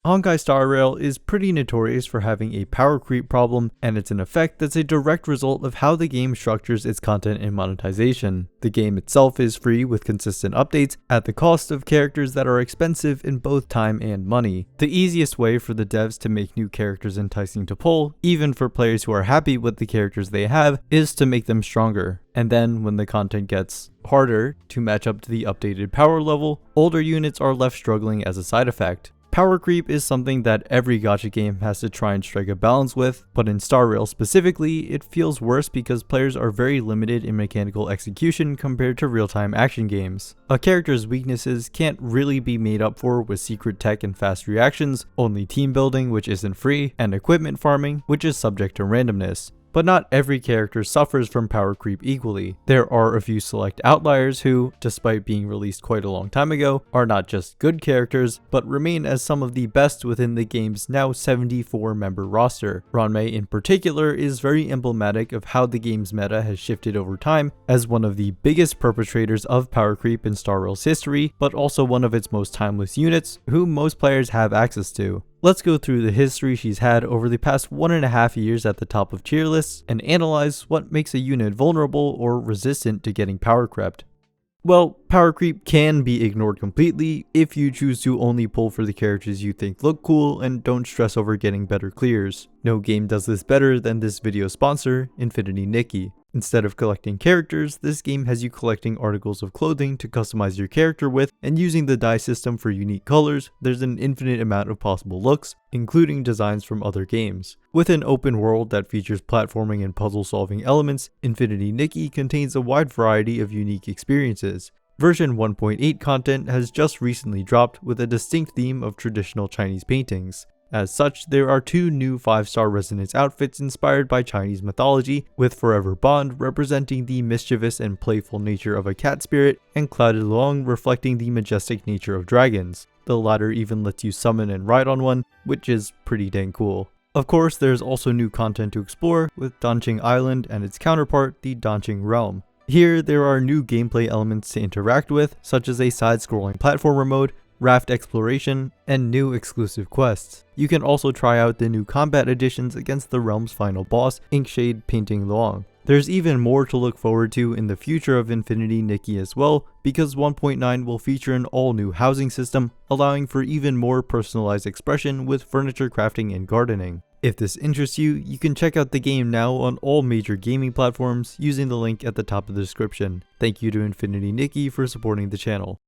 Honkai Star Rail is pretty notorious for having a power creep problem, and it's an effect that's a direct result of how the game structures its content and monetization. The game itself is free with consistent updates at the cost of characters that are expensive in both time and money. The easiest way for the devs to make new characters enticing to pull, even for players who are happy with the characters they have, is to make them stronger. And then when the content gets harder to match up to the updated power level, older units are left struggling as a side effect. Power creep is something that every gacha game has to try and strike a balance with, but in Star Rail specifically, it feels worse because players are very limited in mechanical execution compared to real-time action games. A character's weaknesses can't really be made up for with secret tech and fast reactions, only team building, which isn't free, and equipment farming, which is subject to randomness. But not every character suffers from power creep equally. There are a few select outliers who, despite being released quite a long time ago, are not just good characters, but remain as some of the best within the game's now 74-member roster. Ranmei in particular is very emblematic of how the game's meta has shifted over time as one of the biggest perpetrators of power creep in Star Rail's history, but also one of its most timeless units, who most players have access to. Let's go through the history she's had over the past 1.5 years at the top of tier lists and analyze what makes a unit vulnerable or resistant to getting power crept. Well, power creep can be ignored completely if you choose to only pull for the characters you think look cool and don't stress over getting better clears. No game does this better than this video's sponsor, Infinity Nikki. Instead of collecting characters, this game has you collecting articles of clothing to customize your character with, and using the dye system for unique colors, there's an infinite amount of possible looks, including designs from other games. With an open world that features platforming and puzzle solving elements, Infinity Nikki contains a wide variety of unique experiences. Version 1.8 content has just recently dropped with a distinct theme of traditional Chinese paintings. As such, there are 2 new 5-star resonance outfits inspired by Chinese mythology, with Forever Bond representing the mischievous and playful nature of a cat spirit, and Clouded Long reflecting the majestic nature of dragons. The latter even lets you summon and ride on one, which is pretty dang cool. Of course, there's also new content to explore, with Danqing Island and its counterpart, the Danqing Realm. Here, there are new gameplay elements to interact with, such as a side-scrolling platformer mode, raft exploration, and new exclusive quests. You can also try out the new combat additions against the realm's final boss, Inkshade Painting Luang. There's even more to look forward to in the future of Infinity Nikki as well, because 1.9 will feature an all-new housing system, allowing for even more personalized expression with furniture crafting and gardening. If this interests you, you can check out the game now on all major gaming platforms using the link at the top of the description. Thank you to Infinity Nikki for supporting the channel.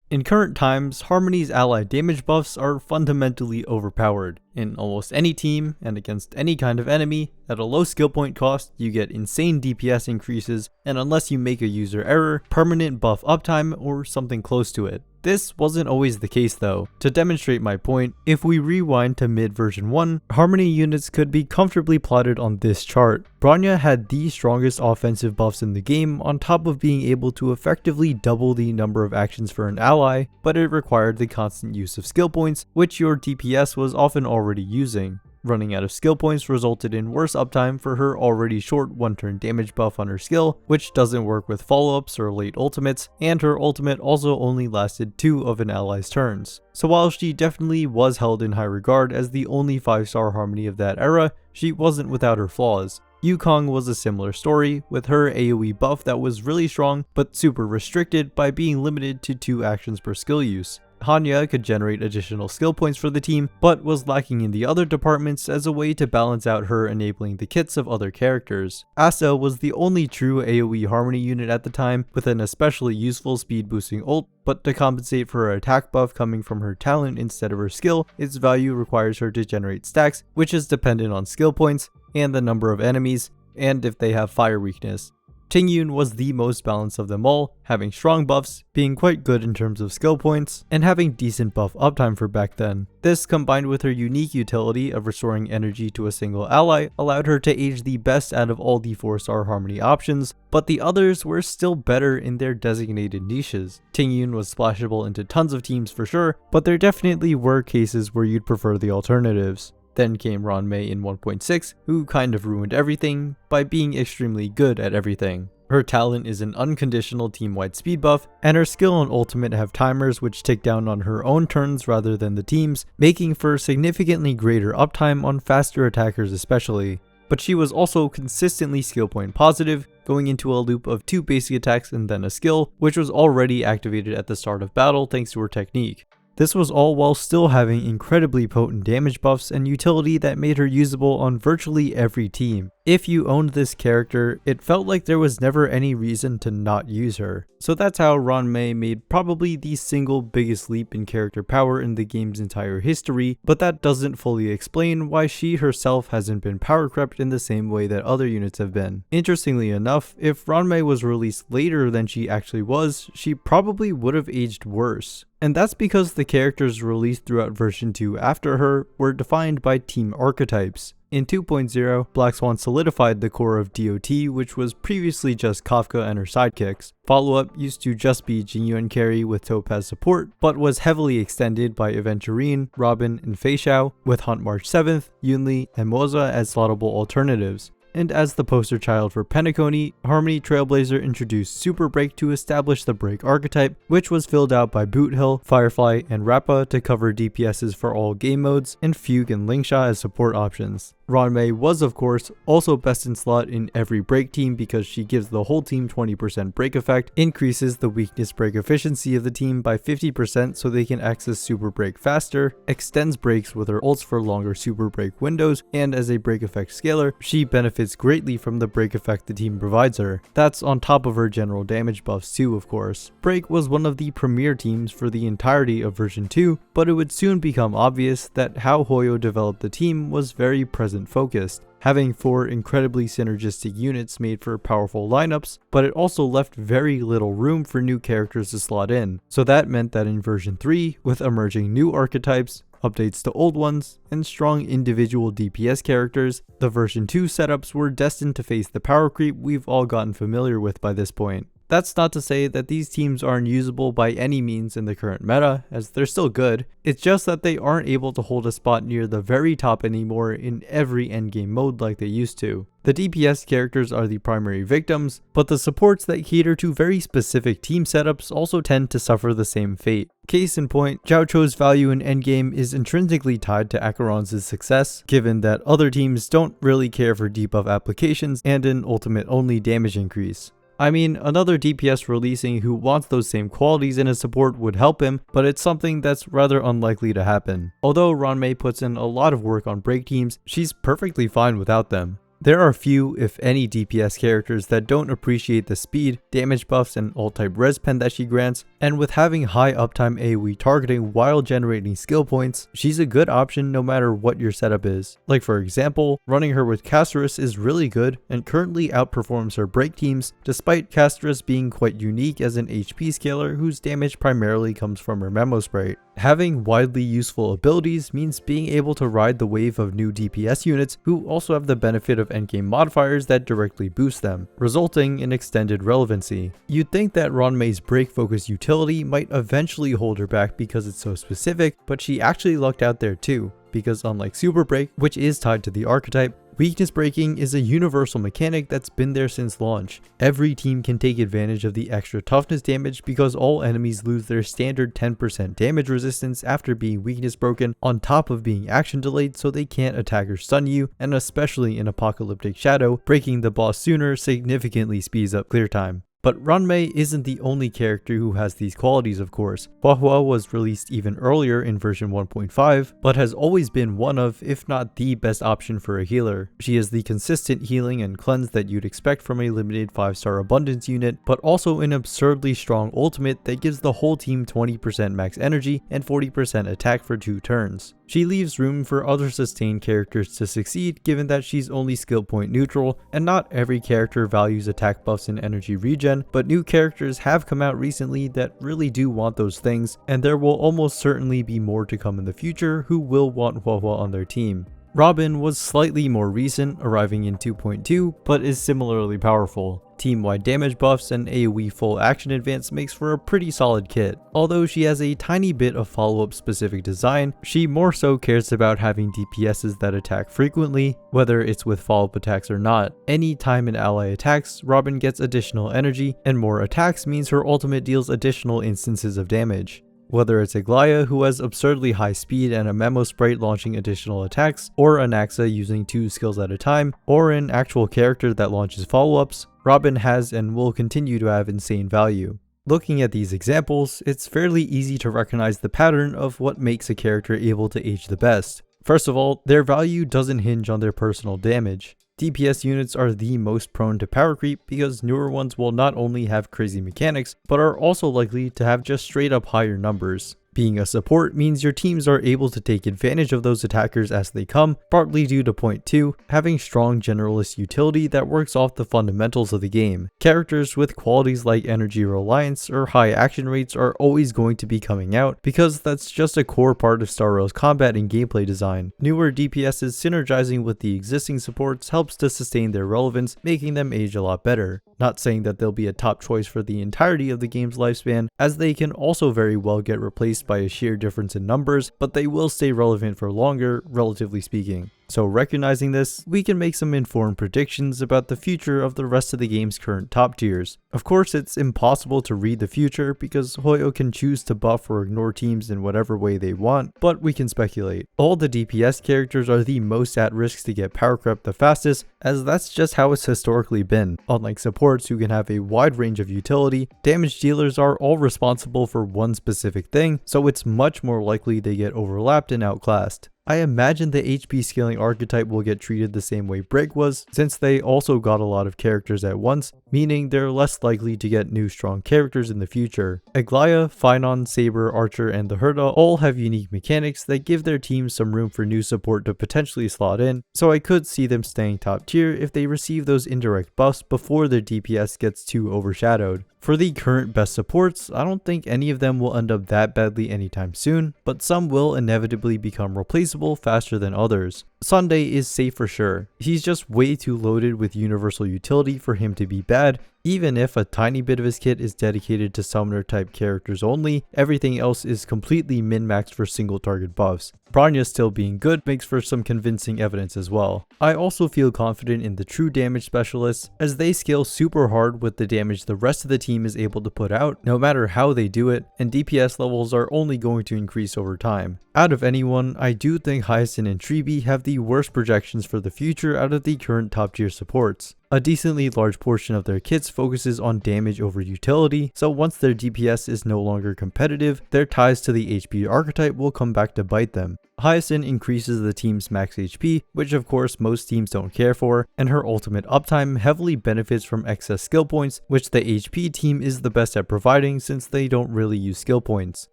In current times, Harmony's ally damage buffs are fundamentally overpowered. In almost any team, and against any kind of enemy, at a low skill point cost, you get insane DPS increases, and unless you make a user error, permanent buff uptime or something close to it. This wasn't always the case though. To demonstrate my point, if we rewind to mid version 1, Harmony units could be comfortably plotted on this chart. Bronya had the strongest offensive buffs in the game on top of being able to effectively double the number of actions for an ally, but it required the constant use of skill points, which your DPS was often already using. Running out of skill points resulted in worse uptime for her already short 1-turn damage buff on her skill, which doesn't work with follow-ups or late ultimates, and her ultimate also only lasted 2 of an ally's turns. So while she definitely was held in high regard as the only 5-star Harmony of that era, she wasn't without her flaws. Yukong was a similar story, with her AoE buff that was really strong, but super restricted by being limited to 2 actions per skill use. Hanya could generate additional skill points for the team, but was lacking in the other departments as a way to balance out her enabling the kits of other characters. Asa was the only true AoE Harmony unit at the time, with an especially useful speed boosting ult, but to compensate for her attack buff coming from her talent instead of her skill, its value requires her to generate stacks, which is dependent on skill points, and the number of enemies, and if they have fire weakness. Tingyun was the most balanced of them all, having strong buffs, being quite good in terms of skill points, and having decent buff uptime for back then. This, combined with her unique utility of restoring energy to a single ally, allowed her to age the best out of all the 4-star Harmony options, but the others were still better in their designated niches. Tingyun was splashable into tons of teams for sure, but there definitely were cases where you'd prefer the alternatives. Then came Ranmei in 1.6, who kind of ruined everything by being extremely good at everything. Her talent is an unconditional team-wide speed buff, and her skill and ultimate have timers which tick down on her own turns rather than the team's, making for significantly greater uptime on faster attackers especially. But she was also consistently skill point positive, going into a loop of 2 basic attacks and then a skill, which was already activated at the start of battle thanks to her technique. This was all while still having incredibly potent damage buffs and utility that made her usable on virtually every team. If you owned this character, it felt like there was never any reason to not use her. So that's how Ranmei made probably the single biggest leap in character power in the game's entire history, but that doesn't fully explain why she herself hasn't been power crept in the same way that other units have been. Interestingly enough, if Ranmei was released later than she actually was, she probably would have aged worse. And that's because the characters released throughout version 2 after her were defined by team archetypes. In 2.0, Black Swan solidified the core of DOT, which was previously just Kafka and her sidekicks. Follow-up used to just be Jinyuan carry with Topaz support, but was heavily extended by Aventurine, Robin, and Fei Xiao, with Hunt March 7th, Yunli, and Moza as slottable alternatives. And as the poster child for Penacony, Harmony Trailblazer introduced Super Break to establish the Break archetype, which was filled out by Boothill, Firefly, and Rappa to cover DPSs for all game modes, and Fugue and Lingsha as support options. Ranmei was of course also best in slot in every break team because she gives the whole team 20% break effect, increases the weakness break efficiency of the team by 50% so they can access super break faster, extends breaks with her ults for longer super break windows, and as a break effect scaler, she benefits greatly from the break effect the team provides her. That's on top of her general damage buffs too, of course. Break was one of the premier teams for the entirety of version 2, but it would soon become obvious that how Hoyo developed the team was very present focused, having 4 incredibly synergistic units made for powerful lineups, but it also left very little room for new characters to slot in. So that meant that in version 3, with emerging new archetypes, updates to old ones, and strong individual DPS characters, the version 2 setups were destined to face the power creep we've all gotten familiar with by this point. That's not to say that these teams aren't usable by any means in the current meta, as they're still good, it's just that they aren't able to hold a spot near the very top anymore in every endgame mode like they used to. The DPS characters are the primary victims, but the supports that cater to very specific team setups also tend to suffer the same fate. Case in point, Zhao Cho's value in endgame is intrinsically tied to Acheron's success, given that other teams don't really care for debuff applications and an ultimate only damage increase. I mean, another DPS releasing who wants those same qualities in his support would help him, but it's something that's rather unlikely to happen. Although Ranmei puts in a lot of work on break teams, she's perfectly fine without them. There are few, if any, DPS characters that don't appreciate the speed, damage buffs, and alt-type res pen that she grants, and with having high uptime AoE targeting while generating skill points, she's a good option no matter what your setup is. Like for example, running her with Casterus is really good and currently outperforms her break teams, despite Casterus being quite unique as an HP scaler whose damage primarily comes from her Memo Sprite. Having widely useful abilities means being able to ride the wave of new DPS units who also have the benefit of endgame modifiers that directly boost them, resulting in extended relevancy. You'd think that Ranmei's break focused utility might eventually hold her back because it's so specific, but she actually lucked out there too, because unlike Super Break, which is tied to the archetype, weakness breaking is a universal mechanic that's been there since launch. Every team can take advantage of the extra toughness damage because all enemies lose their standard 10% damage resistance after being weakness broken, on top of being action delayed so they can't attack or stun you, and especially in Apocalyptic Shadow, breaking the boss sooner significantly speeds up clear time. But Ranmei isn't the only character who has these qualities, of course. Huahua was released even earlier in version 1.5, but has always been one of, if not the best option for a healer. She is the consistent healing and cleanse that you'd expect from a limited 5-star abundance unit, but also an absurdly strong ultimate that gives the whole team 20% max energy and 40% attack for 2 turns. She leaves room for other sustained characters to succeed given that she's only skill point neutral, and not every character values attack buffs and energy regen, but new characters have come out recently that really do want those things, and there will almost certainly be more to come in the future who will want Huahua on their team. Robin was slightly more recent, arriving in 2.2, but is similarly powerful. Team-wide damage buffs and AoE full action advance makes for a pretty solid kit. Although she has a tiny bit of follow-up specific design, she more so cares about having DPSs that attack frequently, whether it's with follow-up attacks or not. Any time an ally attacks, Robin gets additional energy, and more attacks means her ultimate deals additional instances of damage. Whether it's Aglaia, who has absurdly high speed and a Memo Sprite launching additional attacks, or Anaxa using 2 skills at a time, or an actual character that launches follow-ups, Robin has and will continue to have insane value. Looking at these examples, it's fairly easy to recognize the pattern of what makes a character able to age the best. First of all, their value doesn't hinge on their personal damage. DPS units are the most prone to power creep because newer ones will not only have crazy mechanics, but are also likely to have just straight up higher numbers. Being a support means your teams are able to take advantage of those attackers as they come, partly due to point 2, having strong generalist utility that works off the fundamentals of the game. Characters with qualities like energy reliance or high action rates are always going to be coming out because that's just a core part of Star Rail's combat and gameplay design. Newer DPSs synergizing with the existing supports helps to sustain their relevance, making them age a lot better. Not saying that they'll be a top choice for the entirety of the game's lifespan, as they can also very well get replaced by a sheer difference in numbers, but they will stay relevant for longer, relatively speaking. So recognizing this, we can make some informed predictions about the future of the rest of the game's current top tiers. Of course, it's impossible to read the future because Hoyo can choose to buff or ignore teams in whatever way they want, but we can speculate. All the DPS characters are the most at risk to get power crept the fastest, as that's just how it's historically been. Unlike supports who can have a wide range of utility, damage dealers are all responsible for one specific thing, so it's much more likely they get overlapped and outclassed. I imagine the HP scaling archetype will get treated the same way Break was, since they also got a lot of characters at once, meaning they're less likely to get new strong characters in the future. Aglaia, Phynon, Saber, Archer, and the Herda all have unique mechanics that give their teams some room for new support to potentially slot in, so I could see them staying top tier if they receive those indirect buffs before their DPS gets too overshadowed. For the current best supports, I don't think any of them will end up that badly anytime soon, but some will inevitably become replaceable faster than others. Sunday is safe for sure. He's just way too loaded with universal utility for him to be bad. Even if a tiny bit of his kit is dedicated to summoner type characters only, everything else is completely min-maxed for single target buffs. Bronya still being good makes for some convincing evidence as well. I also feel confident in the true damage specialists, as they scale super hard with the damage the rest of the team is able to put out, no matter how they do it, and DPS levels are only going to increase over time. Out of anyone, I do think Hyacinth and Treeby have the worst projections for the future out of the current top tier supports. A decently large portion of their kits focuses on damage over utility, so once their DPS is no longer competitive, their ties to the HP archetype will come back to bite them. Hyacinth increases the team's max HP, which of course most teams don't care for, and her ultimate uptime heavily benefits from excess skill points, which the HP team is the best at providing since they don't really use skill points.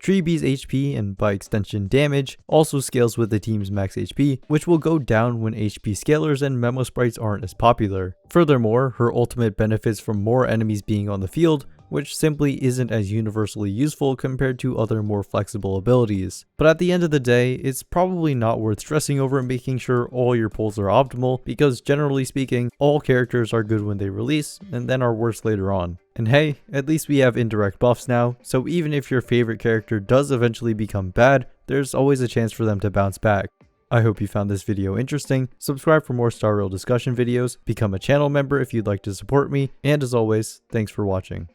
Treeby's HP, and by extension damage, also scales with the team's max HP, which will go down when HP scalers and memo sprites aren't as popular. Furthermore, her ultimate benefits from more enemies being on the field, which simply isn't as universally useful compared to other more flexible abilities. But at the end of the day, it's probably not worth stressing over making sure all your pulls are optimal, because generally speaking, all characters are good when they release, and then are worse later on. And hey, at least we have indirect buffs now, so even if your favorite character does eventually become bad, there's always a chance for them to bounce back. I hope you found this video interesting. Subscribe for more Star Rail discussion videos, become a channel member if you'd like to support me, and as always, thanks for watching.